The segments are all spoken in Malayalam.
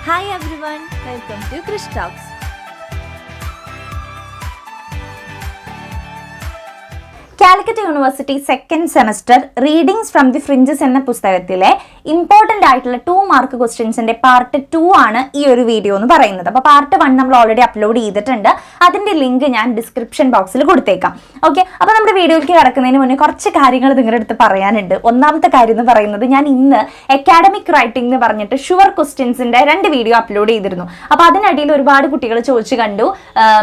Hi everyone, welcome to Krish Talks. Calicut University second semester Readings from the Fringes എന്ന പുസ്തകത്തിലെ ഇമ്പോർട്ടൻ്റ് ആയിട്ടുള്ള 2 മാർക്ക് ക്വസ്റ്റ്യൻസിൻ്റെ പാർട്ട് 2 ആണ് ഈ ഒരു വീഡിയോ എന്ന് പറയുന്നത്. അപ്പോൾ പാർട്ട് 1 നമ്മൾ ഓൾറെഡി അപ്ലോഡ് ചെയ്തിട്ടുണ്ട്. അതിൻ്റെ ലിങ്ക് ഞാൻ ഡിസ്ക്രിപ്ഷൻ ബോക്സിൽ കൊടുത്തേക്കാം. ഓക്കെ, അപ്പോൾ നമ്മുടെ വീഡിയോയിലേക്ക് കിടക്കുന്നതിന് മുന്നേ കുറച്ച് കാര്യങ്ങൾ നിങ്ങളുടെ അടുത്ത് പറയാനുണ്ട്. ഒന്നാമത്തെ കാര്യം എന്ന് പറയുന്നത്, ഞാൻ ഇന്ന് അക്കാഡമിക് റൈറ്റിംഗ് എന്ന് പറഞ്ഞിട്ട് ഷുവർ ക്വസ്റ്റ്യൻസിൻ്റെ 2 വീഡിയോ അപ്ലോഡ് ചെയ്തിരുന്നു. അപ്പോൾ അതിനിടയിൽ ഒരുപാട് കുട്ടികൾ ചോദിച്ചു കണ്ടു,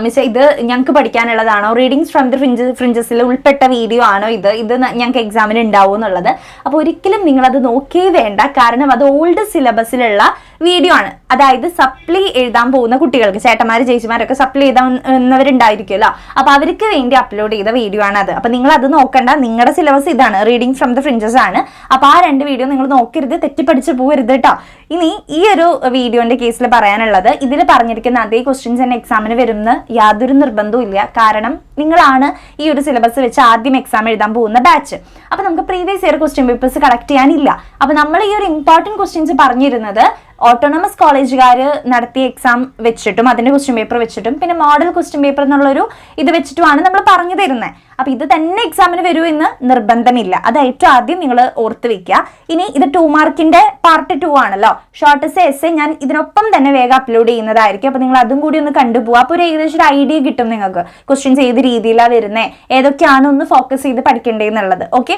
മിസ് ഇത് ഞങ്ങൾക്ക് പഠിക്കാനുള്ളതാണോ, റീഡിങ്സ് ഫ്രം ദി ഫ്രിഞ്ചസിൽ ഉൾപ്പെട്ട വീഡിയോ ആണോ ഇത് ഞങ്ങൾക്ക് എക്സാമിന് ഉണ്ടാവും എന്നുള്ളത്. അപ്പോൾ ഒരിക്കലും നിങ്ങളത് നോക്കേ വേണ്ട, കാരണം അത് ഓൾഡ് സിലബസിലുള്ള വീഡിയോ ആണ്. അതായത് സപ്ലി എഴുതാൻ പോകുന്ന കുട്ടികൾക്ക്, ചേട്ടന്മാർ ചേച്ചിമാരൊക്കെ സപ്ലി എഴുതാവുന്നവരുണ്ടായിരിക്കുമല്ലോ, അപ്പോൾ അവർക്ക് വേണ്ടി അപ്ലോഡ് ചെയ്ത വീഡിയോ ആണ് അത്. അപ്പോൾ നിങ്ങൾ അത് നോക്കണ്ട, നിങ്ങളുടെ സിലബസ് ഇതാണ്, റീഡിങ് ഫ്രം ദ ഫ്രിഞ്ചസ് ആണ്. അപ്പോൾ ആ 2 വീഡിയോ നിങ്ങൾ നോക്കരുത്, തെറ്റിപ്പടിച്ച് പോകരുത് കേട്ടോ. ഇനി ഈ ഒരു വീഡിയോന്റെ കേസിൽ പറയാനുള്ളത്, ഇതിൽ പറഞ്ഞിരിക്കുന്ന അതേ ക്വസ്റ്റ്യൻസ് തന്നെ എക്സാമിന് വരുന്ന യാതൊരു നിർബന്ധവും ഇല്ല. കാരണം നിങ്ങളാണ് ഈ ഒരു സിലബസ് വെച്ച് ആദ്യം എക്സാം എഴുതാൻ പോകുന്ന ബാച്ച്. അപ്പോൾ നമുക്ക് previous year question papers collect ചെയ്യാനില്ല. അപ്പോൾ നമ്മൾ ഈ ഒരു ഇമ്പോർട്ടൻറ്റ് ക്വസ്റ്റ്യൻസ് പറഞ്ഞിരുന്നത് ഓട്ടോണമസ് കോളേജുകാർ നടത്തിയ എക്സാം വെച്ചിട്ടും അതിൻ്റെ ക്വസ്റ്റ്യൻ പേപ്പർ വെച്ചിട്ടും പിന്നെ മോഡൽ ക്വസ്റ്റ്യൻ പേപ്പർ എന്നുള്ളൊരു ഇത് വെച്ചിട്ടുമാണ് നമ്മൾ പറഞ്ഞു തരുന്നത്. അപ്പോൾ ഇത് തന്നെ എക്സാമിന് വരൂ എന്ന് നിർബന്ധമില്ല. അത് ഏറ്റവും ആദ്യം നിങ്ങൾ ഓർത്ത് വെക്കുക. ഇനി ഇത് 2 മാർക്കിൻ്റെ പാർട്ട് 2 ആണല്ലോ, ഷോർട്ടസ്റ്റ് എസ്സേ ഞാൻ ഇതിനൊപ്പം തന്നെ വേഗം അപ്ലോഡ് ചെയ്യുന്നതായിരിക്കും. അപ്പോൾ നിങ്ങൾ അതും കൂടി ഒന്ന് കണ്ടുപോകുക. അപ്പോൾ ഒരു ഏകദേശം ഒരു ഐഡിയ കിട്ടും നിങ്ങൾക്ക്, ക്വസ്റ്റ്യൻസ് ഏത് രീതിയിലാണ് വരുന്നത്, ഏതൊക്കെയാണ് ഒന്ന് ഫോക്കസ് ചെയ്ത് പഠിക്കേണ്ടതെന്നുള്ളത്. ഓക്കെ,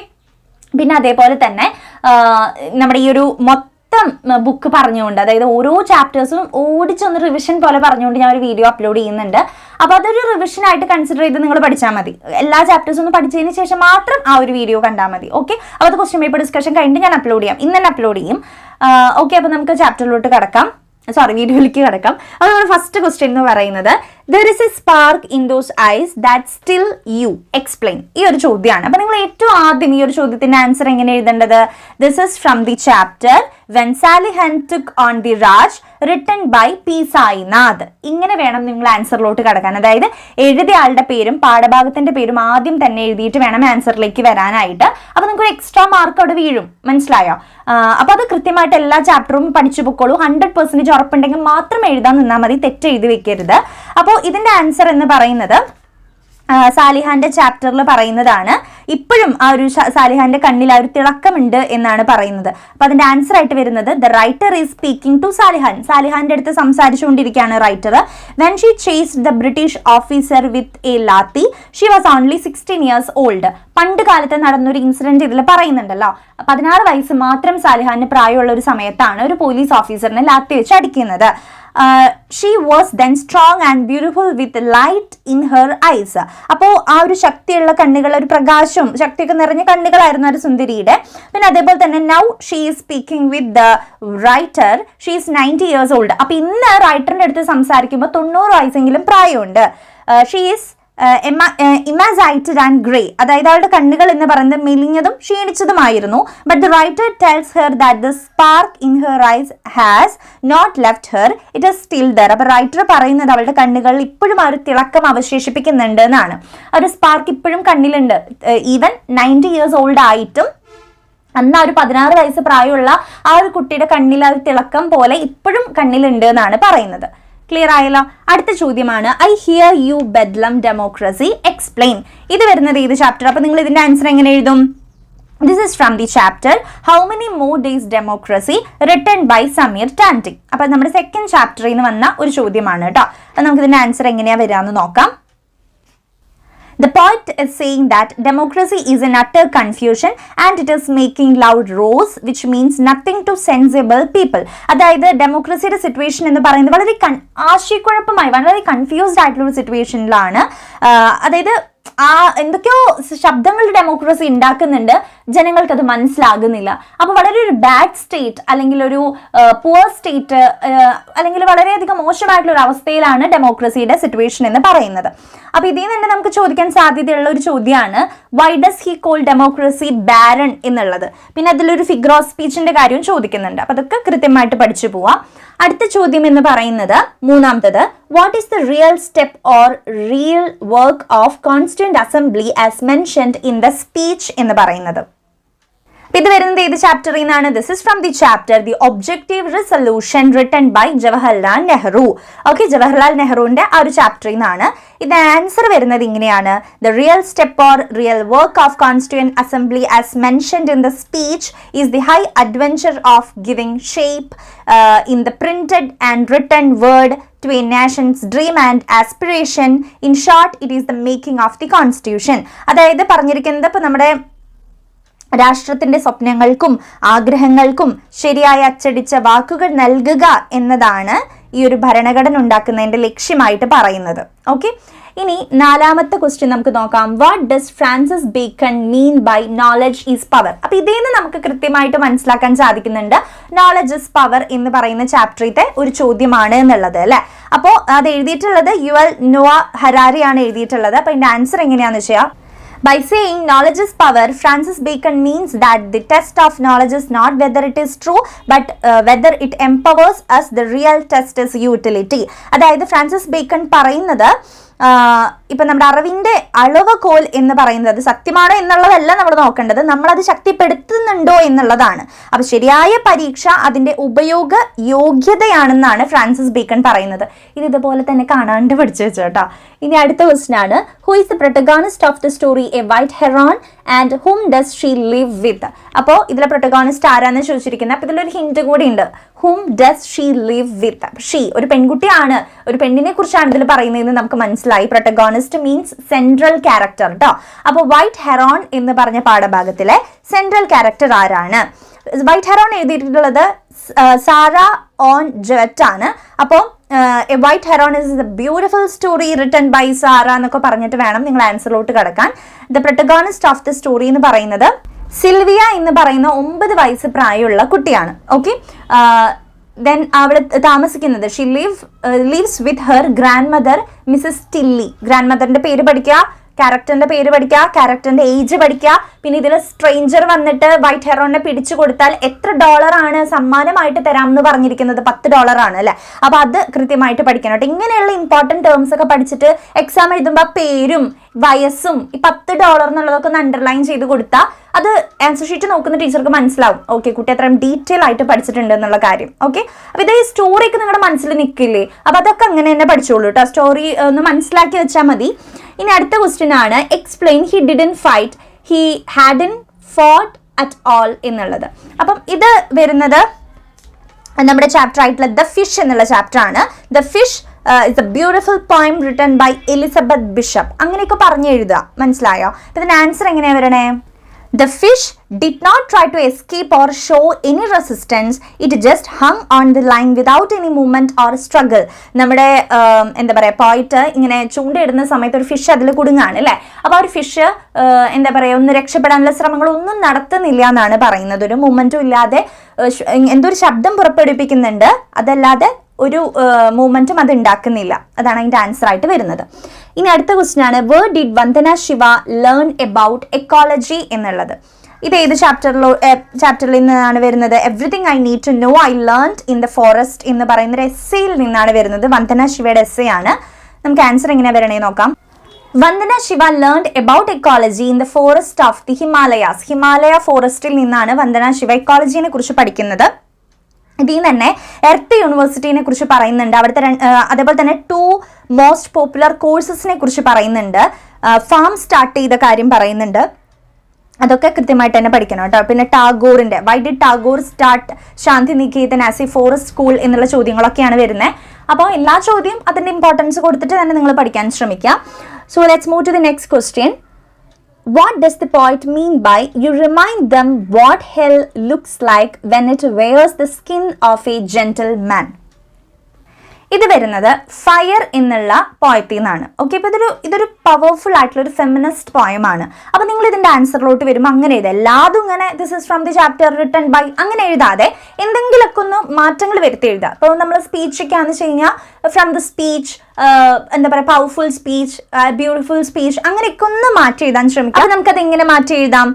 പിന്നെ അതേപോലെ തന്നെ നമ്മുടെ ഈ ഒരു ബുക്ക് പറഞ്ഞുകൊണ്ട്, അതായത് ഓരോ ചാപ്റ്റേഴ്സും ഓടിച്ചൊന്ന് റിവിഷൻ പോലെ പറഞ്ഞുകൊണ്ട് ഞാൻ ഒരു വീഡിയോ അപ്ലോഡ് ചെയ്യുന്നുണ്ട്. അപ്പോൾ അതൊരു റിവിഷൻ ആയിട്ട് കൺസിഡർ ചെയ്ത് നിങ്ങൾ പഠിച്ചാൽ മതി. എല്ലാ ചാപ്റ്റേഴ്സും ഒന്ന് പഠിച്ചതിന് ശേഷം മാത്രം ആ ഒരു വീഡിയോ കണ്ടാൽ മതി. ഓക്കെ, അപ്പോൾ അത് ക്വസ്റ്റ്യൻ പേപ്പർ ഡിസ്കഷൻ കഴിഞ്ഞിട്ട് ഞാൻ അപ്ലോഡ് ചെയ്യാം, ഇന്ന് തന്നെ അപ്ലോഡ് ചെയ്യും. ഓക്കെ, അപ്പോൾ നമുക്ക് ചാപ്റ്ററിലോട്ട് കിടക്കാം, വീഡിയോയിലേക്ക് കിടക്കാം. അപ്പോൾ നമ്മുടെ ഫസ്റ്റ് ക്വസ്റ്റ്യൻ എന്ന് പറയുന്നത്, there is a spark in those eyes that still you explain. ഈ ഒരു ചോദ്യമാണ്. അപ്പോൾ നിങ്ങൾ ഏറ്റവും ആദ്യം ഈ ഒരു ചോദ്യത്തിന്റെ ആൻസർ എങ്ങനെ എഴുതേണ്ടത്? This is from the chapter When Salihan Took on the Raj, written by P. Sainath. ഇങ്ങനെ വേണം നിങ്ങൾ ആൻസറിലോട്ട് കടക്കാൻ. അതായത് എഴുതിയ ആളുടെ പേരും പാഠഭാഗത്തിന്റെ പേരും ആദ്യം തന്നെ എഴുതിയിട്ട് വേണം ആൻസറിലേക്ക് വരാനായിട്ട്. അപ്പോൾ നിങ്ങൾക്ക് ഒരു എക്സ്ട്രാ മാർക്ക് അവിടെ വീഴും, മനസ്സിലായോ? അപ്പോൾ അത് കൃത്യമായിട്ട് എല്ലാ ചാപ്റ്ററും പഠിച്ചു പൊക്കോളൂ. 100% ഉറപ്പുണ്ടെങ്കിൽ മാത്രം എഴുതാൻ നിന്നാൽ മതി, തെറ്റ് എഴുതി വെക്കരുത്. അപ്പോൾ ഇതിന്റെ ആൻസർ എന്ന് പറയുന്നത് സാലിഹാന്റെ ചാപ്റ്ററിൽ പറയുന്നതാണ്. ഇപ്പോഴും ആ ഒരു സാലിഹാന്റെ കണ്ണിൽ ആ ഒരു തിളക്കമുണ്ട് എന്നാണ് പറയുന്നത്. അപ്പൊ അതിന്റെ ആൻസർ ആയിട്ട് വരുന്നത്, the writer is speaking to Salihan. സാലിഹാന്റെ അടുത്ത് സംസാരിച്ചുകൊണ്ടിരിക്കുകയാണ് writer. When she chased the British officer with a lathi, she was only 16 years old. പണ്ട് കാലത്ത് നടന്നൊരു ഇൻസിഡന്റ് ഇതിൽ പറയുന്നുണ്ടല്ലോ. 16 വയസ്സ് മാത്രം സാലിഹാന് പ്രായമുള്ള ഒരു സമയത്താണ് ഒരു പോലീസ് ഓഫീസറിനെ ലാത്തി വെച്ച് അടിക്കുന്നത്. She was then strong and beautiful with light in her eyes. അപ്പോൾ ആ ഒരു ശക്തിയുള്ള കണ്ണുകൾ, ഒരു പ്രകാശവും ശക്തിയൊക്കെ നിറഞ്ഞ കണ്ണുകളായിരുന്നു ഒരു സുന്ദരിയുടെ. പിന്നെ അതേപോലെ തന്നെ now she is speaking with the writer. She is 90 years old. അപ്പോൾ ഇന്ന് റൈറ്ററിന്റെ അടുത്ത് സംസാരിക്കുമ്പോൾ 90 വയസ്സെങ്കിലും പ്രായമുണ്ട്. She is emaciated and grey. അതായത് അവളുടെ കണ്ണുകൾ എന്ന് പറയുന്നത് മെലിഞ്ഞതും ക്ഷീണിച്ചതുമായിരുന്നു. But the writer tells her that the spark in her eyes has not left her, it is still there. അപ്പോൾ റൈറ്റർ പറയുന്നത് അവളുടെ കണ്ണുകളിൽ ഇപ്പോഴും ആ ഒരു തിളക്കം അവശേഷിപ്പിക്കുന്നുണ്ട് എന്നാണ്. ആ ഒരു സ്പാർക്ക് ഇപ്പോഴും കണ്ണിലുണ്ട്. ഈവൻ 90 years old ആയിട്ടും അന്ന് ആ ഒരു 16 വയസ്സ് പ്രായമുള്ള ആ ഒരു കുട്ടിയുടെ കണ്ണിൽ ആ ഒരു തിളക്കം പോലെ ഇപ്പോഴും കണ്ണിലുണ്ട് എന്നാണ് പറയുന്നത്. ക്ലിയർ ആയല്ലോ? അടുത്ത ചോദ്യമാണ്, I hear you bedlam democracy explain. ഇത് വരുന്നത് ഏത് ചാപ്റ്റർ? അപ്പോൾ നിങ്ങൾ ഇതിന്റെ ആൻസർ എങ്ങനെ എഴുതും? This is from the chapter how many more days democracy, written by Sameer Tanti. അപ്പോൾ നമ്മുടെ സെക്കൻഡ് ചാപ്റ്ററിൽ നിന്ന് വന്ന ഒരു ചോദ്യമാണ് കേട്ടോ. അപ്പോൾ നമുക്ക് ഇതിന്റെ ആൻസർ എങ്ങനെയാണ് വരാമെന്ന് നോക്കാം. The poet is saying that democracy is in utter confusion and it is making loud roars, which means nothing to sensible people. അതായത് ഡെമോക്രസിയുടെ സിറ്റുവേഷൻ എന്ന് പറയുന്നത് വളരെ ആശയക്കുഴപ്പമായി, വളരെ കൺഫ്യൂസ്ഡ് ആയിട്ടുള്ള ഒരു സിറ്റുവേഷനിലാണ്. അതായത് എന്തൊക്കെയോ ശബ്ദങ്ങൾ ഡെമോക്രസി ഉണ്ടാക്കുന്നുണ്ട്, ജനങ്ങൾക്ക് അത് മനസ്സിലാകുന്നില്ല. അപ്പോൾ വളരെ ഒരു ബാഡ് സ്റ്റേറ്റ് അല്ലെങ്കിൽ ഒരു പുവർ സ്റ്റേറ്റ് അല്ലെങ്കിൽ വളരെയധികം മോശമായിട്ടുള്ള ഒരു അവസ്ഥയിലാണ് ഡെമോക്രസിയുടെ സിറ്റുവേഷൻ എന്ന് പറയുന്നത്. അപ്പോൾ ഇതിൽ നിന്ന് നമുക്ക് ചോദിക്കാൻ സാധ്യതയുള്ള ഒരു ചോദ്യമാണ്, why does he call democracy baron എന്നുള്ളത്. പിന്നെ അതിലൊരു ഫിഗർ ഓഫ് സ്പീച്ചിന്റെ കാര്യവും ചോദിക്കുന്നുണ്ട്. അപ്പോൾ അതൊക്കെ കൃത്യമായിട്ട് പഠിച്ചു പോവാം. അടുത്ത ചോദ്യം എന്ന് പറയുന്നത് മൂന്നാമത്തത്, what is the real step or real work of constituent assembly as mentioned in the speech എന്ന് പറയുന്നത്. ഇത് വരുന്നത് ഏത് ചാപ്റ്ററിൽ നിന്നാണ്? This is from the chapter the objective resolution written by Jawaharlal Nehru. Okay, Jawaharlal നെഹ്റുവിന്റെ ആ ഒരു ചാപ്റ്ററിൽ നിന്നാണ്. ഇത് ആൻസർ വരുന്നത് ഇങ്ങനെയാണ്: the real step or real work of constituent assembly as mentioned in the speech is the high adventure of giving shape in the printed and written word to a nation's dream and aspiration. In short, it is the making of the constitution. അതായത് പറഞ്ഞിരിക്കുന്നത് ഇപ്പോൾ നമ്മുടെ രാഷ്ട്രത്തിന്റെ സ്വപ്നങ്ങൾക്കും ആഗ്രഹങ്ങൾക്കും ശരിയായ അച്ചടിച്ച വാക്കുകൾ നൽകുക എന്നതാണ് ഈ ഒരു ഭരണഘടന ഉണ്ടാക്കുന്നതിന്റെ ലക്ഷ്യമായിട്ട് പറയുന്നത്. ഓക്കെ, ഇനി നാലാമത്തെ ക്വസ്റ്റ്യൻ നമുക്ക് നോക്കാം. What does Francis Bacon mean by knowledge is power? അപ്പൊ ഇതിൽ നിന്ന് നമുക്ക് കൃത്യമായിട്ട് മനസ്സിലാക്കാൻ സാധിക്കുന്നുണ്ട് നോളജ് ഇസ് പവർ എന്ന് പറയുന്ന ചാപ്റ്ററിത്തെ ഒരു ചോദ്യമാണ് എന്നുള്ളത് അല്ലെ. അപ്പോൾ അത് എഴുതിയിട്ടുള്ളത് യുവൽ നോവ ഹരാരിയാണ് എഴുതിയിട്ടുള്ളത്. അപ്പൊ ഇതിന്റെ ആൻസർ എങ്ങനെയാന്ന് വെച്ചാൽ, by saying knowledge is power, Francis Bacon means that the test of knowledge is not whether it is true but whether it empowers us. The real test is utility. അതായത് ഫ്രാൻസിസ് ബേക്കൺ പറയുന്നത് ഇപ്പം നമ്മുടെ അറിവിൻ്റെ അളവുകോൽ എന്ന് പറയുന്നത് സത്യമാണോ എന്നുള്ളതല്ല നമ്മൾ നോക്കേണ്ടത്, നമ്മളത് ശക്തിപ്പെടുത്തുന്നുണ്ടോ എന്നുള്ളതാണ്. അപ്പം ശരിയായ പരീക്ഷ അതിൻ്റെ ഉപയോഗ യോഗ്യതയാണെന്നാണ് ഫ്രാൻസിസ് ബേക്കൺ പറയുന്നത്. ഇതുപോലെ തന്നെ കാണാണ്ട് പഠിച്ചു വെച്ചു കേട്ടോ. ഇനി അടുത്ത ക്വസ്റ്റ്യൻ ആണ്, who is the protagonist of the story a white heron and whom does she live with? അപ്പോൾ ഇതിലെ പ്രൊട്ടഗോണിസ്റ്റ് ആരാന്ന് ചോദിച്ചിരിക്കുന്നത്. അപ്പോൾ ഇതിലൊരു ഹിന്റ് കൂടി ഉണ്ട്, whom does she live with. She ഒരു പെൺകുട്ടിയാണ്, ഒരു പെണ്ണിനെ കുറിച്ചാണ് ഇതിൽ പറയുന്നതെന്ന് നമുക്ക് മനസ്സിലായി. പ്രൊട്ടഗോണിസ്റ്റ് മീൻസ് സെൻട്രൽ ക്യാരക്ടർ കേട്ടോ. അപ്പോൾ വൈറ്റ് ഹെറോൺ എന്ന് പറഞ്ഞ പാഠഭാഗത്തിലെ സെൻട്രൽ ക്യാരക്ടർ ആരാണ്? വൈറ്റ് ഹെറോൺ എഴുതിയിട്ടുള്ളത് സാറ ഓൺ ജെറ്റ് ആണ്. അപ്പോൾ a white heron is a beautiful story written by Sarah എന്നൊക്കെ പറഞ്ഞിട്ട് വേണം നിങ്ങൾ ആൻസറിലോട്ട് കിടക്കാൻ. The protagonist of the story എന്ന് പറയുന്നത് സിൽവിയ എന്ന് പറയുന്ന 9 വയസ്സ് പ്രായമുള്ള കുട്ടിയാണ്. ഓക്കെ, ദെൻ അവിടെ താമസിക്കുന്നത് she lives with her grand mother Mrs Tilly. Grand മദറിന്റെ പേര് പഠിക്കുക, ക്യാരക്ടറിന്റെ പേര് പഠിക്കുക, ക്യാരക്ടറിന്റെ ഏജ് പഠിക്കുക. പിന്നെ ഇതിൽ സ്ട്രേഞ്ചർ വന്നിട്ട് വൈറ്റ് ഹെറോണിനെ പിടിച്ചു കൊടുത്താൽ എത്ര $ആണ് സമ്മാനമായിട്ട് തരാമെന്ന് പറഞ്ഞിരിക്കുന്നത്? $10 അല്ലെ. അപ്പൊ അത് കൃത്യമായിട്ട് പഠിക്കണം കേട്ടോ. ഇങ്ങനെയുള്ള ഇമ്പോർട്ടന്റ് ടേംസ് ഒക്കെ പഠിച്ചിട്ട് എക്സാം എഴുതുമ്പോൾ പേരും വയസ്സും ഈ $10 എന്നുള്ളതൊക്കെ ഒന്ന് അണ്ടർലൈൻ ചെയ്ത് കൊടുത്താൽ അത് ആൻസർ ഷീറ്റ് നോക്കുന്ന ടീച്ചർക്ക് മനസ്സിലാവും, ഓക്കെ കുട്ടി അത്രയും ഡീറ്റെയിൽ ആയിട്ട് പഠിച്ചിട്ടുണ്ട് എന്നുള്ള കാര്യം. ഓക്കെ, അപ്പൊ ഇത് ഈ സ്റ്റോറിയൊക്കെ നിങ്ങളുടെ മനസ്സിൽ നിൽക്കില്ലേ? അപ്പൊ അതൊക്കെ അങ്ങനെ തന്നെ പഠിച്ചോളൂ കേട്ടോ. സ്റ്റോറി ഒന്ന് മനസ്സിലാക്കി വെച്ചാൽ മതി. ഇനി അടുത്ത ക്വസ്റ്റ്യൻ ആണ്, explain he didn't fight he hadn't fought at all എന്നുള്ളത്. അപ്പം ഇത് വരുന്നത് നമ്മുടെ ചാപ്റ്റർ ആയിട്ടുള്ള ദ ഫിഷ് എന്നുള്ള ചാപ്റ്റർ ആണ്. The fish it's a beautiful poem written by Elizabeth Bishop. അങ്ങനെയൊക്കെ പറഞ്ഞു എഴുതുക, മനസ്സിലായോ? ഇതിന്റെ ആൻസർ എങ്ങനെയാ വരണേ? The fish did not try to escape or show any resistance. It just hung on the line without any movement or struggle. നമ്മുടെ എന്താ പറയുക, പോയിട്ട് ഇങ്ങനെ ചൂണ്ടയിടുന്ന സമയത്ത് ഒരു ഫിഷ് അതിൽ കുടുങ്ങാണ് അല്ലേ. അപ്പോൾ ആ ഒരു ഫിഷ് എന്താ പറയുക, ഒന്ന് രക്ഷപ്പെടാനുള്ള ശ്രമങ്ങളൊന്നും നടത്തുന്നില്ല എന്നാണ് പറയുന്നത്. ഒരു മൂവ്മെന്റും ഇല്ലാതെ എന്തോ ഒരു ശബ്ദം പുറപ്പെടുവിപ്പിക്കുന്നുണ്ട്, അതല്ലാതെ ഒരു മൂവ്മെന്റും അത് ഉണ്ടാക്കുന്നില്ല. അതാണ് അതിന്റെ ആൻസർ ആയിട്ട് വരുന്നത്. ഇനി അടുത്ത ക്വസ്റ്റ്യൻ ആണ്, where did Vandana Shiva learn about ecology എന്നുള്ളത്. ഇത് ഏത് ചാപ്റ്ററിൽ നിന്നാണ് വരുന്നത്? Everything I need to know I learned in the forest എന്ന് പറയുന്ന ഒരു എസ്സേയിൽ നിന്നാണ് വരുന്നത്. വന്ദന ശിവയുടെ എസ്സേ ആണ്. നമുക്ക് ആൻസർ എങ്ങനെ വരണേ നോക്കാം. Vandana Shiva learned about ecology in the forest of the Himalayas. Himalaya ഫോറസ്റ്റിൽ നിന്നാണ് വന്ദന ശിവ എക്കോളജിനെ കുറിച്ച് പഠിക്കുന്നത്. ഇതിൽ തന്നെ എർത്ത് യൂണിവേഴ്സിറ്റിനെ കുറിച്ച് പറയുന്നുണ്ട്. അവിടുത്തെ അതേപോലെ തന്നെ 2 മോസ്റ്റ് പോപ്പുലർ കോഴ്സസിനെ കുറിച്ച് പറയുന്നുണ്ട്. ഫാം സ്റ്റാർട്ട് ചെയ്ത കാര്യം പറയുന്നുണ്ട്. അതൊക്കെ കൃത്യമായിട്ട് തന്നെ പഠിക്കണം കേട്ടോ. പിന്നെ ടാഗോറിന്റെ why did Tagore start Shantiniketan as a forest school എന്നുള്ള ചോദ്യങ്ങളൊക്കെയാണ് വരുന്നത്. അപ്പോൾ എല്ലാ ചോദ്യം അതിന്റെ ഇമ്പോർട്ടൻസ് കൊടുത്തിട്ട് തന്നെ നിങ്ങൾ പഠിക്കാൻ ശ്രമിക്കുക. So let's move to the next question. What does the poet mean by you remind them what hell looks like when it wears the skin of a gentleman? ഇത് വരുന്നത് ഫയർ എന്നുള്ള പോയത്തിൽ നിന്നാണ്. ഓക്കെ, അപ്പോൾ ഇതൊരു പവർഫുൾ ആയിട്ടുള്ള ഒരു ഫെമിനിസ്റ്റ് പോയമാണ്. അപ്പോൾ നിങ്ങൾ ഇതിന്റെ ആൻസറിലോട്ട് വരുമ്പോൾ അങ്ങനെ എഴുതുക. എല്ലാതും ഇങ്ങനെ this is from the chapter written by അങ്ങനെ എഴുതാതെ എന്തെങ്കിലുമൊക്കെ ഒന്ന് മാറ്റങ്ങൾ വരുത്തി എഴുതുക. ഇപ്പോൾ നമ്മൾ സ്പീച്ചൊക്കെ ആണെന്ന് വെച്ച് കഴിഞ്ഞാൽ ഫ്രം ദ സ്പീച്ച്, എന്താ പറയുക, പവർഫുൾ സ്പീച്ച്, ബ്യൂട്ടിഫുൾ സ്പീച്ച്, അങ്ങനെയൊക്കെ ഒന്ന് മാറ്റി എഴുതാൻ ശ്രമിക്കുക. അപ്പോൾ നമുക്കത് എങ്ങനെ മാറ്റി എഴുതാം?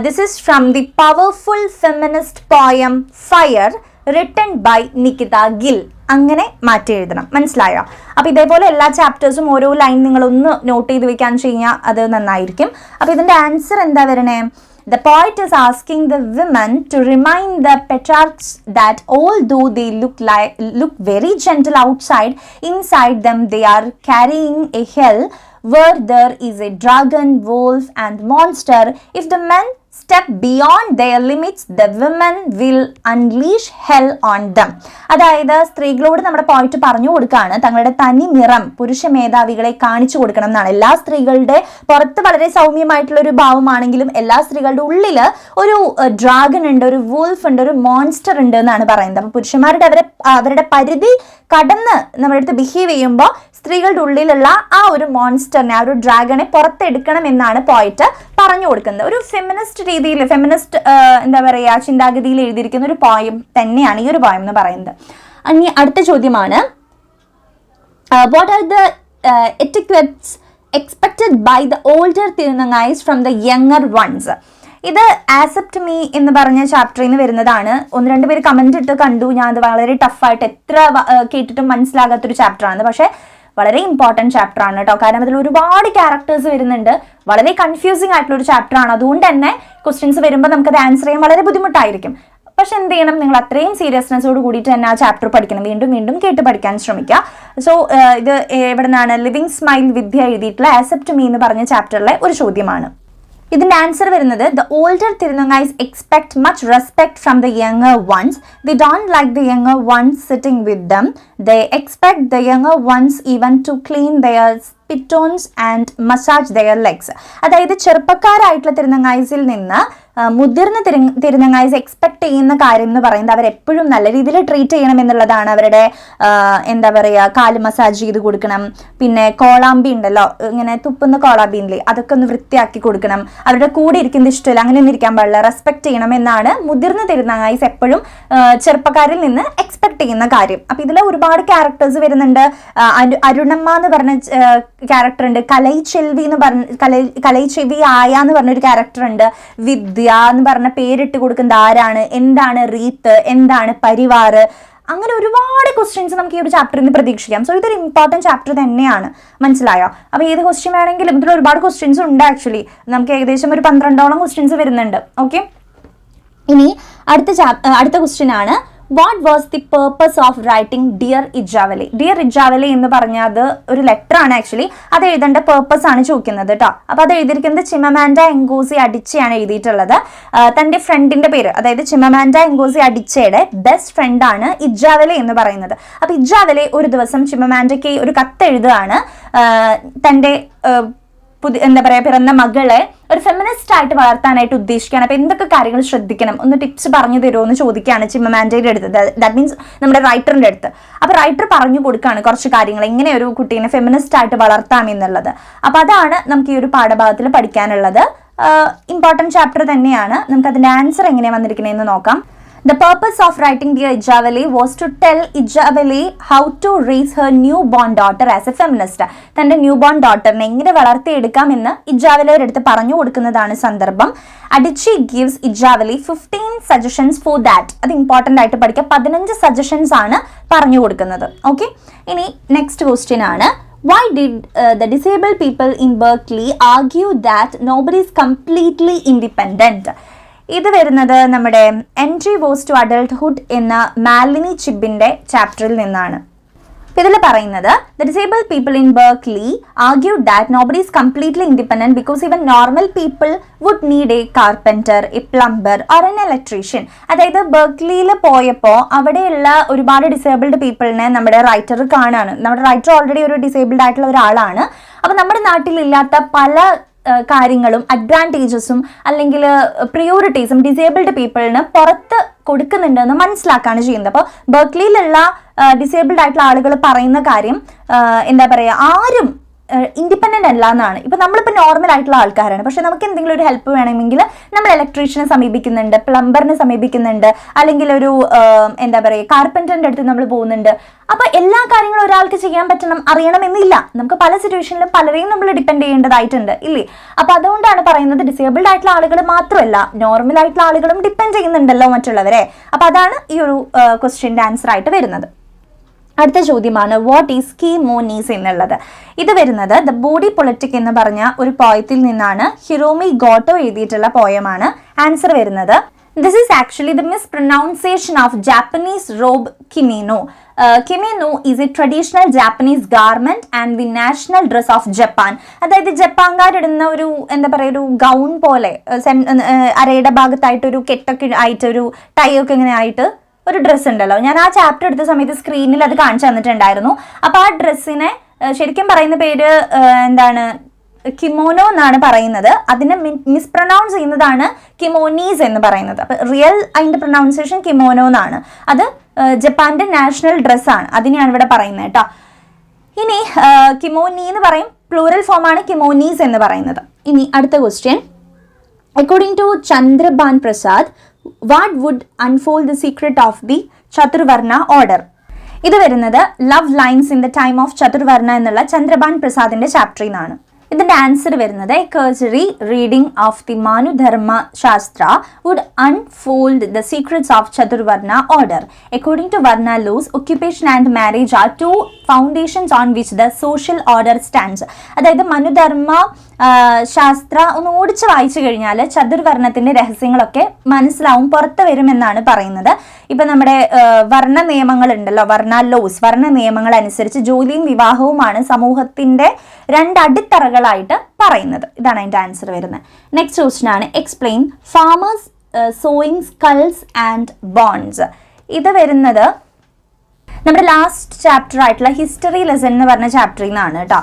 This is from the powerful feminist poem fire written by Nikita Gill. അങ്ങനെ മാറ്റി എഴുതണം, മനസ്സിലായോ? അപ്പോൾ ഇതേപോലെ എല്ലാ ചാപ്റ്റേഴ്സും ഓരോ ലൈൻ നിങ്ങളൊന്ന് നോട്ട് ചെയ്ത് വെക്കാൻ കഴിഞ്ഞാൽ അത് നന്നായിരിക്കും. അപ്പോൾ ഇതിൻ്റെ ആൻസർ എന്താ വരണേ? The poet is asking the women to remind the patriarchs that although they look very gentle outside, inside them they are carrying a hell where there is a dragon, wolf and monster. If the men step beyond their limits, the women will unleash hell on them. അതായത് സ്ത്രീകളോട് നമ്മുടെ പോയിന്റ് പറഞ്ഞു കൊടുക്കുകയാണ് തങ്ങളുടെ തനി നിറം പുരുഷ മേധാവികളെ കാണിച്ചു കൊടുക്കണം എന്നാണ്. എല്ലാ സ്ത്രീകളുടെ പുറത്ത് വളരെ സൗമ്യമായിട്ടുള്ള ഒരു ഭാവമാണെങ്കിലും എല്ലാ സ്ത്രീകളുടെ ഉള്ളില് ഒരു ഡ്രാഗൺ ഉണ്ട്, ഒരു വൂൾഫ് ഉണ്ട്, ഒരു മോൺസ്റ്റർ ഉണ്ട് എന്നാണ് പറയുന്നത്. അപ്പൊ പുരുഷന്മാരുടെ അവരുടെ പരിധി കടന്ന് നമ്മുടെ അടുത്ത് ബിഹേവ് ചെയ്യുമ്പോൾ സ്ത്രീകളുടെ ഉള്ളിലുള്ള ആ ഒരു മോൺസ്റ്ററിനെ, ആ ഒരു ഡ്രാഗണെ പുറത്തെടുക്കണം എന്നാണ് പോയിറ്റ് പറഞ്ഞു കൊടുക്കുന്നത്. ഒരു ഫെമിനിസ്റ്റ് രീതിയിൽ, ഫെമിനിസ്റ്റ് എന്താ പറയുക ചിന്താഗതിയിൽ എഴുതിയിരിക്കുന്ന ഒരു പോയം തന്നെയാണ് ഈ ഒരു പോയം എന്ന് പറയുന്നത്. ഇനി അടുത്ത ചോദ്യമാണ്, what are the etiquettes expected by the older thirunangais from the younger ones. ഇത് ആക്സെപ്റ്റ് മീ എന്ന് പറഞ്ഞ ചാപ്റ്ററിൽ നിന്ന് വരുന്നതാണ്. 1-2 പേര് കമന്റ് ഇട്ട് കണ്ടു, ഞാൻ അത് വളരെ ടഫായിട്ട് എത്ര കേട്ടിട്ടും മനസ്സിലാകാത്തൊരു ചാപ്റ്ററാണ്. പക്ഷെ വളരെ ഇമ്പോർട്ടൻറ്റ് ചാപ്റ്റർ ആണ് കേട്ടോ. കാരണം അതിൽ ഒരുപാട് ക്യാരക്ടേഴ്സ് വരുന്നുണ്ട്, വളരെ കൺഫ്യൂസിങ് ആയിട്ടുള്ള ഒരു ചാപ്റ്റർ ആണ്. അതുകൊണ്ട് തന്നെ ക്വസ്റ്റ്യൻസ് വരുമ്പോൾ നമുക്കത് ആൻസർ ചെയ്യാൻ വളരെ ബുദ്ധിമുട്ടായിരിക്കും. പക്ഷെ എന്ത് ചെയ്യണം, നിങ്ങൾ അത്രയും സീരിയസ്നെസ്സോട് കൂടിയിട്ട് തന്നെ ആ ചാപ്റ്റർ പഠിക്കണം, വീണ്ടും വീണ്ടും കേട്ട് പഠിക്കാൻ ശ്രമിക്കുക. സോ ഇത് എവിടെ നിന്നാണ്, ലിവിങ് സ്മൈൽ വിദ്യ എഴുതിയിട്ടുള്ള ആക്സെപ്റ്റ് മീ എന്ന് പറഞ്ഞ ചാപ്റ്ററിലെ ഒരു ചോദ്യമാണ്. ഇതിന്റെ ആൻസർ വരുന്നത്, the older thirunangais expect much respect from the younger ones. They don't like the younger ones sitting with them. They expect the younger ones even to clean their spittoons and massage their legs. അതായത് ചെറുപ്പക്കാരായിട്ടുള്ള തിരുനങ്ങായ്സിൽ നിന്ന് മുതിർന്ന തിരുനങ്ങായ്സ് എക്സ്പെക്ട് ചെയ്യുന്ന കാര്യം എന്ന് പറയുന്നത് അവരെപ്പോഴും നല്ല രീതിയിൽ ട്രീറ്റ് ചെയ്യണം എന്നുള്ളതാണ്. അവരുടെ എന്താ പറയുക, കാല് മസാജ് ചെയ്ത് കൊടുക്കണം, പിന്നെ കോളാമ്പി ഉണ്ടല്ലോ, ഇങ്ങനെ തുപ്പുന്ന കോളാമ്പി ഇല്ലേ, അതൊക്കെ ഒന്ന് വൃത്തിയാക്കി കൊടുക്കണം, അവരുടെ കൂടെ ഇരിക്കുന്നത് ഇഷ്ടമില്ല, അങ്ങനെയൊന്നും ഇരിക്കാൻ പാടില്ല, റെസ്പെക്ട് ചെയ്യണം എന്നാണ് മുതിർന്ന തിരുനങ്ങായ്സ് എപ്പോഴും ചെറുപ്പക്കാരിൽ നിന്ന് എക്സ്പെക്ട് ചെയ്യുന്ന കാര്യം. അപ്പൊ ഇതിൽ ഒരുപാട് ക്യാരക്ടേഴ്സ് വരുന്നുണ്ട്. അരുണമ്മ എന്ന് പറഞ്ഞ ക്യാരക്ടർ ഉണ്ട്, കലൈച്ചെവി ആയ എന്ന് പറഞ്ഞൊരു ക്യാരക്ടർ ഉണ്ട്, വിദ്യ എന്ന് പറഞ്ഞ പേരിട്ട് കൊടുക്കുന്നത് ആരാണ്, എന്താണ് റീത്ത്, എന്താണ് പരിവാർ, അങ്ങനെ ഒരുപാട് ക്വസ്റ്റ്യൻസ് നമുക്ക് ഈ ഒരു ചാപ്റ്ററിൽ നിന്ന് പ്രതീക്ഷിക്കാം. സോ ഇതൊരു ഇമ്പോർട്ടൻറ്റ് ചാപ്റ്റർ തന്നെയാണ്, മനസ്സിലായോ? അപ്പോൾ ഏത് ക്വസ്റ്റ്യൻ വേണമെങ്കിലും, ഇതിൽ ഒരുപാട് ക്വസ്റ്റ്യൻസ് ഉണ്ട് ആക്ച്വലി, നമുക്ക് ഏകദേശം ഒരു 12ഓളം ക്വസ്റ്റ്യൻസ് വരുന്നുണ്ട്. ഓക്കെ, ഇനി അടുത്ത ക്വസ്റ്റ്യൻ ആണ്, what was the purpose of writing dear Ijeawele. Dear Ijeawele എന്ന് പറഞ്ഞാൽ അത് ഒരു ലെറ്റർ ആണ് ആക്ച്വലി, അത് എഴുതേണ്ട പേർപ്പസ് ആണ് ചോദിക്കുന്നത് കേട്ടോ. അപ്പോൾ അത് എഴുതിയിരിക്കുന്നത് ചിമമാൻഡ എങ്കോസി അഡിച്ചയാണ് എഴുതിയിട്ടുള്ളത്. തൻ്റെ ഫ്രണ്ടിന്റെ പേര്, അതായത് ചിമമാൻഡ എങ്കോസി അഡിച്ചയുടെ ബെസ്റ്റ് ഫ്രണ്ടാണ് ഇജാവലി എന്ന് പറയുന്നത്. അപ്പോൾ ഇജാവലി ഒരു ദിവസം ചിമമാൻഡയ്ക്ക് ഒരു കത്ത് എഴുതുകയാണ്, തൻ്റെ എന്താ പറയുക പിറന്ന മകളെ ഒരു ഫെമിനിസ്റ്റ് ആയിട്ട് വളർത്താനായിട്ട് ഉദ്ദേശിക്കുകയാണ്. അപ്പോൾ എന്തൊക്കെ കാര്യങ്ങൾ ശ്രദ്ധിക്കണം, ഒന്ന് ടിപ്സ് പറഞ്ഞു തരുമോ എന്ന് ചോദിക്കുകയാണ് ചിമമാൻഡയുടെ അടുത്ത്, ദാറ്റ് മീൻസ് നമ്മുടെ റൈറ്ററിന്റെ അടുത്ത്. അപ്പോൾ റൈറ്റർ പറഞ്ഞു കൊടുക്കുകയാണ് കുറച്ച് കാര്യങ്ങൾ, എങ്ങനെ ഒരു കുട്ടീനെ ഫെമിനിസ്റ്റ് ആയിട്ട് വളർത്താം എന്നുള്ളത്. അപ്പോൾ അതാണ് നമുക്ക് ഈ ഒരു പാഠഭാഗത്തിൽ പഠിക്കാനുള്ളത്. ഇമ്പോർട്ടൻറ്റ് ചാപ്റ്റർ തന്നെയാണ്. നമുക്ക് അതിന്റെ ആൻസർ എങ്ങനെയാണ് വന്നിരിക്കുന്നതെന്ന് നോക്കാം. The purpose of writing Dear Ijavali was to tell Ijavali how to raise her newborn daughter as a feminist. തന്റെ ന്യൂബോൺ ഡോട്ടറിനെ എങ്ങനെ വളർത്തിയെടുക്കാമെന്ന് ഇജാവലിയുടെ അടുത്ത് പറഞ്ഞു കൊടുക്കുന്നതാണ് സന്ദർഭം. Adichie gives Ijeawele 15 suggestions for that. അത് ഇമ്പോർട്ടൻ്റ് ആയിട്ട് പഠിക്കുക. 15 സജഷൻസ് ആണ് പറഞ്ഞു കൊടുക്കുന്നത്. ഓക്കെ, ഇനി നെക്സ്റ്റ് ക്വസ്റ്റ്യൻ ആണ്, why did the disabled people in Berkeley argue that nobody is completely independent? ഇത് വരുന്നത് നമ്മുടെ എൻട്രി വോസ് ടു അഡൾട്ട്ഹുഡ് എന്ന മാലിനി ചിബിന്റെ ചാപ്റ്ററിൽ നിന്നാണ്. ഇതിൽ പറയുന്നത്, the disabled people in Berkeley argued that nobody is completely independent because even normal people would need a carpenter, a plumber or an electrician. അതായത് ബെർക്ലിയിൽ പോയപ്പോൾ അവിടെയുള്ള ഒരുപാട് ഡിസേബിൾഡ് പീപ്പിളിനെ നമ്മുടെ റൈറ്റർ കാണാണ്. നമ്മുടെ റൈറ്റർ ഓൾറെഡി ഒരു ഡിസേബിൾഡ് ആയിട്ടുള്ള ഒരാളാണ്. അപ്പോൾ നമ്മുടെ നാട്ടിലില്ലാത്ത പല കാര്യങ്ങളും അഡ്വാൻറ്റേജസും അല്ലെങ്കിൽ പ്രിയോറിറ്റീസും ഡിസേബിൾഡ് പീപ്പിളിന് പുറത്ത് കൊടുക്കുന്നുണ്ടെന്ന് മനസ്സിലാക്കാണ് ചെയ്യുന്നത്. അപ്പോൾ ബെർക്ലിയിലുള്ള ഡിസേബിൾഡ് ആയിട്ടുള്ള ആളുകൾ പറയുന്ന കാര്യം എന്താ പറയുക, ആരും ഇൻഡിപെൻഡൻ്റ് അല്ല എന്നാണ്. ഇപ്പം നമ്മളിപ്പോൾ നോർമൽ ആയിട്ടുള്ള ആൾക്കാരാണ്, പക്ഷെ നമുക്ക് എന്തെങ്കിലും ഒരു ഹെൽപ്പ് വേണമെങ്കിൽ നമ്മൾ ഇലക്ട്രീഷ്യനെ സമീപിക്കുന്നുണ്ട്, പ്ലംബറിനെ സമീപിക്കുന്നുണ്ട്, അല്ലെങ്കിൽ ഒരു എന്താ പറയുക കാർപ്പൻറ്ററിൻ്റെ അടുത്ത് നമ്മൾ പോകുന്നുണ്ട്. അപ്പോൾ എല്ലാ കാര്യങ്ങളും ഒരാൾക്ക് ചെയ്യാൻ പറ്റണം അറിയണമെന്നില്ല. നമുക്ക് പല സിറ്റുവേഷനിലും പലരെയും നമ്മൾ ഡിപ്പെൻഡ് ചെയ്യേണ്ടതായിട്ടുണ്ട് ഇല്ലേ. അപ്പോൾ അതുകൊണ്ടാണ് പറയുന്നത് ഡിസേബിൾഡ് ആയിട്ടുള്ള ആളുകൾ മാത്രമല്ല നോർമൽ ആയിട്ടുള്ള ആളുകളും ഡിപ്പെൻഡ് ചെയ്യുന്നുണ്ടല്ലോ മറ്റുള്ളവരെ. അപ്പോൾ അതാണ് ഈ ഒരു ക്വസ്റ്റ്യൻ്റെ ആൻസർ ആയിട്ട് വരുന്നത്. അടുത്ത ചോദ്യമാണ് വാട്ട് ഈസ് ke-mo-nees എന്നുള്ളത്. ഇത് വരുന്നത് ദ ബോഡി പൊളിറ്റിക് എന്ന് പറഞ്ഞ ഒരു പോയത്തിൽ നിന്നാണ്. ഹിറോമി ഗോട്ടോ എഴുതിയിട്ടുള്ള പോയമാണ്. ആൻസർ വരുന്നത് this is actually the mispronunciation of Japanese robe kimono. Kimono is a traditional Japanese garment and the national dress of Japan. അതായത് ജപ്പാൻകാരിടുന്ന ഒരു എന്താ പറയുക ഒരു ഗൗൺ പോലെ അരയുടെ ഭാഗത്തായിട്ട് ഒരു കെട്ടൊക്കെ ആയിട്ട് ഒരു ടൈ ഒക്കെ ഇങ്ങനെ ആയിട്ട് ഒരു ഡ്രസ്സ് ഉണ്ടല്ലോ. ഞാൻ ആ ചാപ്റ്റർ എടുത്ത സമയത്ത് സ്ക്രീനിൽ അത് കാണിച്ചു തന്നിട്ടുണ്ടായിരുന്നു. അപ്പോൾ ആ ഡ്രസ്സിനെ ശരിക്കും പറയുന്ന പേര് എന്താണ് കിമോനോ എന്നാണ് പറയുന്നത്. അതിനെ മിസ്പ്രൊനൗൺസ് ചെയ്യുന്നതാണ് ke-mo-nees എന്ന് പറയുന്നത്. അപ്പോൾ റിയൽ അതിൻ്റെ പ്രൊനൗൺസിയേഷൻ കിമോനോ എന്നാണ്. അത് ജപ്പാന്റെ നാഷണൽ ഡ്രസ്സാണ്. അതിനെയാണ് ഇവിടെ പറയുന്നത് കേട്ടോ. ഇനി ke-mo-nee എന്ന് പറയും. പ്ലൂറൽ ഫോമാണ് ke-mo-nees എന്ന് പറയുന്നത്. ഇനി അടുത്ത question. According to Chandrabhan Prasad what would unfold the secret of the Chaturvarna order. ഇത് വരുന്നത് love lines in the time of Chaturvarna എന്നുള്ള ചന്ദ്രഭാൻ പ്രസാദിന്റെ ചാപ്റ്ററിൽ നിന്നാണ്. ഇതിന്റെ ആൻസർ വരുന്നത് cursory reading of the Manu-dharma Shastra would unfold the secrets of Chaturvarna order. According to Varna laws, occupation and marriage are two foundations on which the social order stands. അതായത് മനുധർമ്മ ശാസ്ത്ര ഒന്ന് ഓടിച്ച് വായിച്ചു കഴിഞ്ഞാൽ ചതുർവർണ്ണത്തിന്റെ രഹസ്യങ്ങളൊക്കെ മനസ്സിലാവും, പുറത്ത് വരുമെന്നാണ് പറയുന്നത്. ഇപ്പൊ നമ്മുടെ വർണ്ണ നിയമങ്ങൾ ഉണ്ടല്ലോ, വർണ്ണ ലോസ്, വർണ്ണ നിയമങ്ങൾ അനുസരിച്ച് ജോലിയും വിവാഹവുമാണ് സമൂഹത്തിന്റെ രണ്ടടിത്തറകളായിട്ട് പറയുന്നത്. ഇതാണ് അതിന്റെ ആൻസർ വരുന്നത്. നെക്സ്റ്റ് ക്വസ്റ്റ്യൻ ആണ് explain farmers sowing skulls and bones. ഇത് വരുന്നത് നമ്മുടെ ലാസ്റ്റ് ചാപ്റ്റർ ആയിട്ടുള്ള ഹിസ്റ്ററി ലെസൺ എന്ന് പറഞ്ഞ ചാപ്റ്ററിൽ നിന്നാണ് കേട്ടോ.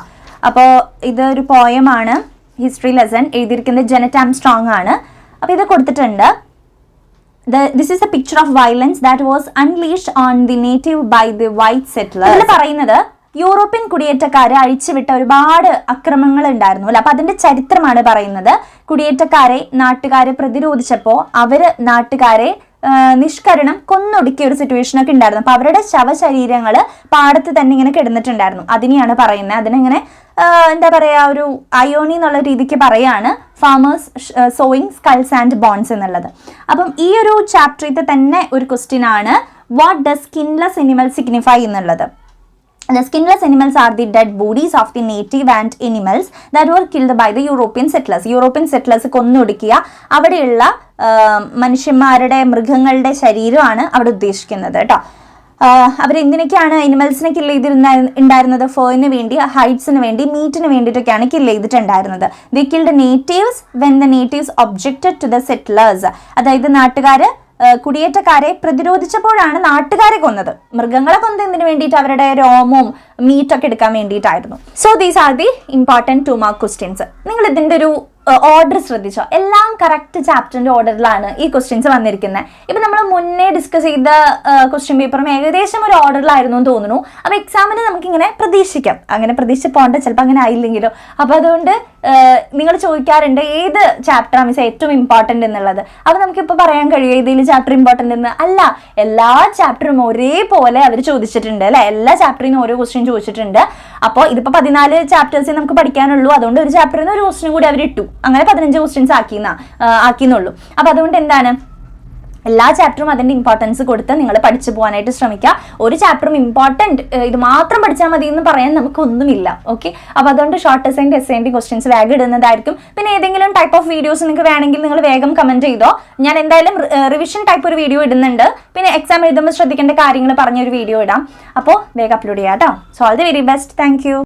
അപ്പോൾ ഇതൊരു പോയമാണ്, ഹിസ്റ്ററി ലെസൺ. എഴുതിയിരിക്കുന്നത് ജെനറ്റ് ആംസ്ട്രോങ് ആണ്. അപ്പോൾ ഇത് കൊടുത്തിട്ടുണ്ട്. This is a picture of violence that was unleashed on the native by the white settlers. ഇതിൽ പറയുന്നത് യൂറോപ്യൻ കുടിയേറ്റക്കാരെ അഴിച്ചുവിട്ട ഒരുപാട് അക്രമങ്ങൾ ഉണ്ടായിരുന്നു അല്ലെ. അപ്പൊ അതിന്റെ ചരിത്രമാണ് പറയുന്നത്. കുടിയേറ്റക്കാരെ നാട്ടുകാരെ പ്രതിരോധിച്ചപ്പോൾ അവര് നാട്ടുകാരെ നിഷ്കരണം കൊന്നൊടുക്കിയ ഒരു സിറ്റുവേഷൻ ഒക്കെ ഉണ്ടായിരുന്നു. അപ്പൊ അവരുടെ ശവശരീരങ്ങൾ പാടത്ത് തന്നെ ഇങ്ങനെ കിടന്നിട്ടുണ്ടായിരുന്നു. അതിനെയാണ് പറയുന്നത്. അതിനെങ്ങനെ എന്താ പറയാ, ഒരു അയോണി എന്നുള്ള രീതിക്ക് പറയാണ് farmers sowing skulls and bones എന്നുള്ളത്. അപ്പം ഈ ഒരു ചാപ്റ്ററിൽ തന്നെ ഒരു ക്വസ്റ്റ്യൻ ആണ് what does skinless animal signify എന്നുള്ളത്. The skinless animals are the dead bodies of the native and animals that were killed by the European settlers. European settlers കൊന്നൊടുക്കിയ അവിടെയുള്ള മനുഷ്യന്മാരുടെ മൃഗങ്ങളുടെ ശരീരമാണ് അവിടെ ഉദ്ദേശിക്കുന്നത് കേട്ടോ. അവരെന്തിനൊക്കെയാണ് അനിമൽസിനെ കില്ല് ചെയ്തിരുന്നുണ്ടായിരുന്നത്? ഫേറിന് വേണ്ടി, ഹൈറ്റ്സിന് വേണ്ടി, മീറ്റിന് വേണ്ടിയിട്ടൊക്കെയാണ് കില്ല് ചെയ്തിട്ടുണ്ടായിരുന്നത്. They killed natives when the natives objected to the settlers. അതായത് നാട്ടുകാർ കുടിയേറ്റക്കാരെ പ്രതിരോധിച്ചപ്പോഴാണ് നാട്ടുകാരെ കൊന്നത്. മൃഗങ്ങളെ കൊന്നത് എന്തിനു വേണ്ടിയിട്ട്? അവരുടെ രോമവും മീറ്റൊക്കെ എടുക്കാൻ വേണ്ടിയിട്ടായിരുന്നു. So these are the important 2 mark questions. നിങ്ങൾ ഇതിൻ്റെ ഒരു ഓർഡർ ശ്രദ്ധിച്ചോ? എല്ലാം കറക്റ്റ് ചാപ്റ്ററിന്റെ ഓർഡറിലാണ് ഈ ക്വസ്റ്റ്യൻസ് വന്നിരിക്കുന്നത്. ഇപ്പൊ നമ്മൾ മുന്നേ ഡിസ്കസ് ചെയ്ത ക്വസ്റ്റ്യൻ പേപ്പറും ഏകദേശം ഒരു ഓർഡറിലായിരുന്നു എന്ന് തോന്നുന്നു. അപ്പൊ എക്സാമിന് നമുക്കിങ്ങനെ പ്രതീക്ഷിക്കാം. അങ്ങനെ പ്രതീക്ഷിച്ച് പോകണ്ട, ചിലപ്പോൾ അങ്ങനെ ആയില്ലെങ്കിലോ. അപ്പൊ അതുകൊണ്ട് നിങ്ങൾ ചോദിക്കാറുണ്ട് ഏത് ചാപ്റ്ററാണ് മിസ് ഏറ്റവും ഇമ്പോർട്ടൻ്റ് എന്നുള്ളത്. അപ്പൊ നമുക്കിപ്പോൾ പറയാൻ കഴിയും ഏതെങ്കിലും ചാപ്റ്റർ ഇമ്പോർട്ടൻ്റ് എന്ന്. അല്ല, എല്ലാ ചാപ്റ്ററും ഒരേപോലെ അവർ ചോദിച്ചിട്ടുണ്ട് അല്ലെ. എല്ലാ ചാപ്റ്ററിൽ നിന്ന് ഓരോ ക്വസ്റ്റ്യൻ ചോദിച്ചിട്ടുണ്ട്. അപ്പോൾ ഇതിപ്പോൾ 14 ചാപ്റ്റേഴ്സേ നമുക്ക് പഠിക്കാനുള്ളൂ. അതുകൊണ്ട് ഒരു ചാപ്റ്ററിൽ നിന്ന് ഒരു ക്വസ്റ്റ്യൻ കൂടി അവർ ഇട്ടു. അങ്ങനെ 15 ക്വസ്റ്റ്യൻസ് ആക്കിയെന്നുള്ളൂ. അപ്പൊ അതുകൊണ്ട് എന്താണ്, എല്ലാ ചാപ്റ്ററും അതിന്റെ ഇമ്പോർട്ടൻസ് കൊടുത്ത് നിങ്ങൾ പഠിച്ചു പോകാനായിട്ട് ശ്രമിക്കുക. ഒരു ചാപ്റ്ററും ഇമ്പോർട്ടൻറ്റ് ഇത് മാത്രം പഠിച്ചാൽ മതി എന്ന് പറയാൻ നമുക്കൊന്നുമില്ല. ഓക്കെ, അപ്പൊ അതുകൊണ്ട് ഷോർട്ട് എസ്സേന്റെ എസ്സേന്റെ ക്വസ്റ്റ്യൻസ് വേഗം ഇടുന്നതായിരിക്കും. പിന്നെ ഏതെങ്കിലും ടൈപ്പ് ഓഫ് വീഡിയോസ് നിങ്ങൾക്ക് വേണമെങ്കിൽ നിങ്ങൾ വേഗം കമന്റ് ചെയ്തോ. ഞാൻ എന്തായാലും റിവിഷൻ ടൈപ്പ് ഒരു വീഡിയോ ഇടുന്നുണ്ട്. പിന്നെ എക്സാം എഴുതുമ്പോൾ ശ്രദ്ധിക്കേണ്ട കാര്യങ്ങൾ പറഞ്ഞൊരു വീഡിയോ ഇടാം. അപ്പോൾ വേഗം അപ്ലോഡ് ചെയ്യാം കേട്ടോ. So all the very best. Thank you.